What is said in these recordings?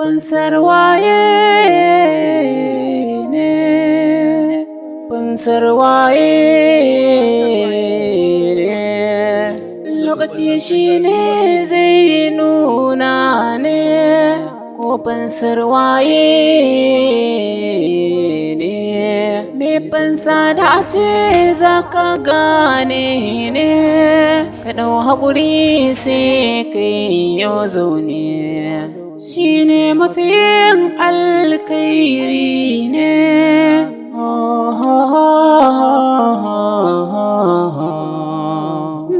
fansar waye ne, fansar waye ne, lokaci shi ne zai nuna ne, ko fansar waye ne, me fansa dace za ka gane ne, ka ɗau haƙuri sai kai yau zaune. Shi ne mafiyin alkairi ne,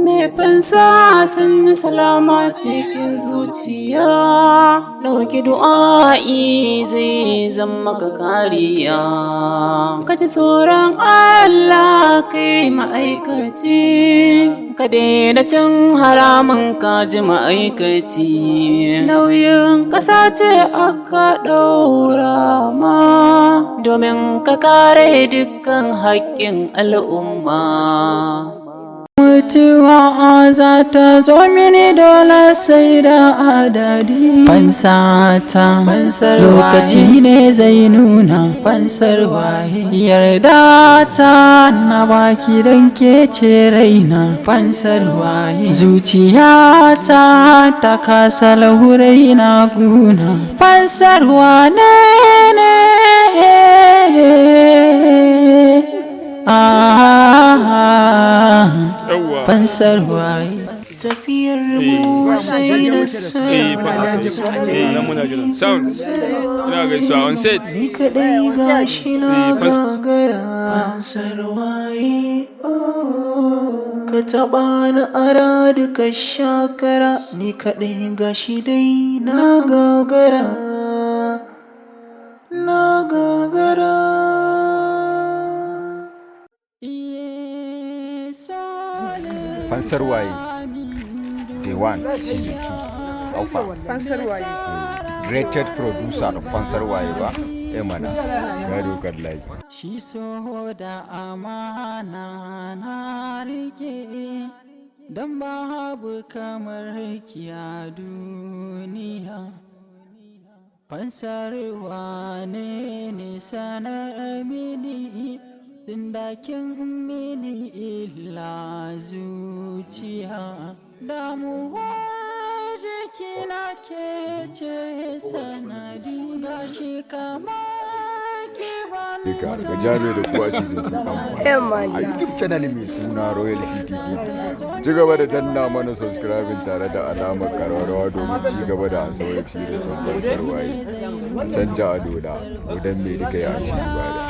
me fansa sun salama cikin zuciya, ɗauki du'a'i zai zama ka kariya. Ka ji tsoron Allah kai ma'aikaci, ka daina cin haramun ka ji ma'aikaci. Nauyin ƙasa ce aka ɗaura ma, domin ka kare dukkan haƙƙin al'umma. Mutuwa za ta zo mini dole sai da adadi. Fansata, fansar lokaci ne zai nuna fansar waye. Yarda ta na baki don ke ce raina fansar waye. Zuciyata ta kasa lahurai na guna fansar wane ne. Fansar waye. Tafiyar mu sai da sound. Ni kadai gashi na gagara. Fansar waye. Ka taɓa na ara duka shakara. Ni kadai gashi dai na gagara. Na gagara. Fansar waye Day 1 Season 2 Alpha Fansar waye Rated producer da Fansar waye ba mana ya dokar lai. Shi so da amana na rike, don babu kamar kiya duniya. Fansar wane ne sanar mini, Dindakin mini illa zuciya, damuwa jikina ke ce sanadi, gashi kamar kiban Dika ga jami'a da kuwa Season 2 a YouTube channel mai suna Royal CTV. Ci gaba da danna mana subscribing tare da alamar karwarwa domin ci gaba da sauran series ɗin Fansar waye. Canja ado da don me duka ya shi bada.